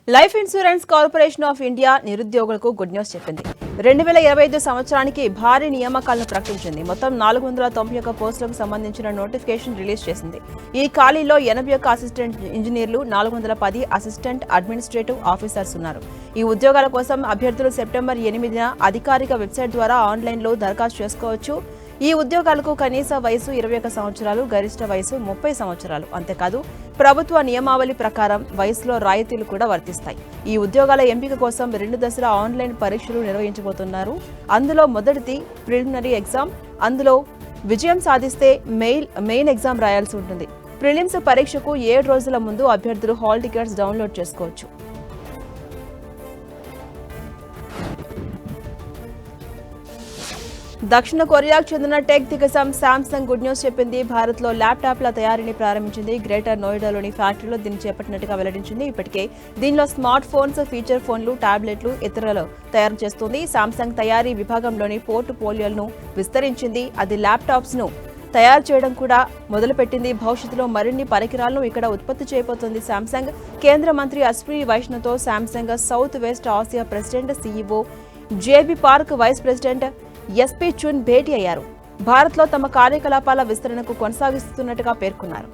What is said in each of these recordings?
Life insurance corporation of India నిరుద్యోగులకు good news చెప్పింది. 2025 సంవత్సరానికి భారీ నియామకాలను ప్రకటించింది. మొత్తం 491 పోస్టులకు సంబంధించిన నోటిఫికేషన్ రిలీజ్ చేసింది. ఈ ఖాళీలో 81 అసిస్టెంట్ ఇంజనీర్లు, 410 అసిస్టెంట్ అడ్మినిస్ట్రేటివ్ ఆఫీసర్స్ ఉన్నారు. ఈ ఉద్యోగాల కోసం అభ్యర్థులు సెప్టెంబర్ 8న అధికారిక వెబ్సైట్ ద్వారా ఆన్లైన్లో దరఖాస్తు చేసుకోవచ్చు. ఈ ఉద్యోగాలకు కనీస వయసు 21 సంవత్సరాలు, గరిష్ట వయసు 30 సంవత్సరాలు. అంతేకాదు ప్రభుత్వ నియమావళి ప్రకారం వయసులో రాయితీలు కూడా వర్తిస్తాయి. ఈ ఉద్యోగాల ఎంపిక కోసం 2 దశల ఆన్లైన్ పరీక్షలు నిర్వహించబోతున్నారు. అందులో మొదటిది ప్రిలిమినరీ ఎగ్జామ్. అందులో విజయం సాధిస్తే మెయిన్ ఎగ్జామ్ రాయాల్సి ఉంటుంది. ప్రిలిమ్స్ పరీక్షకు 7 రోజుల ముందు అభ్యర్థులు హాల్ టికెట్స్ డౌన్లోడ్ చేసుకోవచ్చు. దక్షిణ కొరియాకు చెందిన టెక్ దిగ్గజం శాంసంగ్ గుడ్ న్యూస్ చెప్పింది. భారత్లో ల్యాప్టాప్ల తయారీని ప్రారంభించింది. గ్రేటర్ నోయిడాలోని ఫ్యాక్టరీలో దీన్ని చేపట్టినట్టుగా వెల్లడించింది. ఇప్పటికే దీనిలో స్మార్ట్ ఫోన్స్, ఫీచర్ ఫోన్లు, టాబ్లెట్లు, ఇతరులు తయారు చేస్తుంది. శాంసంగ్ తయారీ విభాగంలోని పోర్ట్ఫోలియోలను విస్తరించింది. అది ల్యాప్టాప్స్ ను తయారు చేయడం కూడా మొదలుపెట్టింది. భవిష్యత్తులో మరిన్ని పరికరాలను ఇక్కడ ఉత్పత్తి చేయబోతోంది శాంసంగ్. కేంద్ర మంత్రి అశ్విని వైష్ణవ్తో Samsung South West Asia president, CEO JB Park vice president SP Chun భేటీ అయ్యారు. భారత్లో తమ కార్యకలాపాల విస్తరణకు కొనసాగిస్తున్నట్టుగా పేర్కొన్నారు.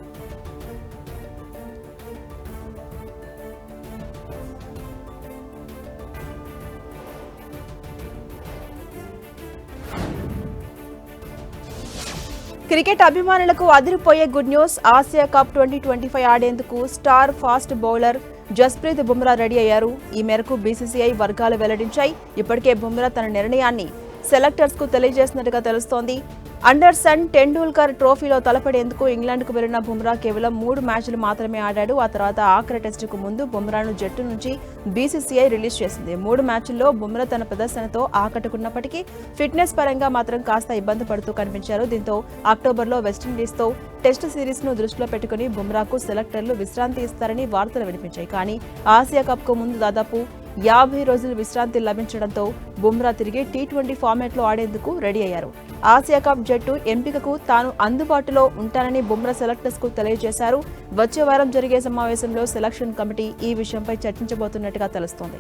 క్రికెట్ అభిమానులకు అదిరిపోయే గుడ్ న్యూస్. ఆసియా కప్ 2025 ఆడేందుకు star fast bowler Jasprit Bumrah ready అయ్యారు. ఈ మేరకు బీసీసీఐ వర్గాలు వెల్లడించాయి. ఇప్పటికే బుమ్రా తన నిర్ణయాన్ని సెలెక్టర్స్ కు తెలియజేసినట్టుగా తెలుస్తోంది. అండర్సన్ టెండూల్కర్ ట్రోఫీలో తలపడేందుకు ఇంగ్లాండ్కు వెళ్లిన బుమ్రా కేవలం 3 మ్యాచ్లు మాత్రమే ఆడాడు. ఆ తర్వాత ఆఖరి టెస్టుకు ముందు బుమ్రాను జట్టు నుంచి బీసీసీఐ రిలీజ్ చేసింది. 3 మ్యాచ్ల్లో బుమ్రా తన ప్రదర్శనతో ఆకట్టుకున్నప్పటికీ ఫిట్నెస్ పరంగా మాత్రం కాస్త ఇబ్బంది పడుతూ కనిపించారు. దీంతో అక్టోబర్లో వెస్టిండీస్తో టెస్ట్ సిరీస్ ను దృష్టిలో పెట్టుకుని బుమ్రాకు సెలెక్టర్లు విశ్రాంతి ఇస్తారని వార్తలు వినిపించాయి. కానీ ఆసియా కప్ కు ముందు దాదాపు 50 రోజులు విశ్రాంతి లభించడంతో బుమ్రా తిరిగి టీ20 ఫార్మాట్లో ఆడేందుకు రెడీ అయ్యారు. ఆసియా కప్ జట్టు ఎంపికకు తాను అందుబాటులో ఉంటానని బుమ్రా సెలెక్టర్స్ కు తెలియజేశారు. వచ్చే వారం జరిగే సమావేశంలో సెలక్షన్ కమిటీ ఈ విషయంపై చర్చించబోతున్నట్టుగా తెలుస్తోంది.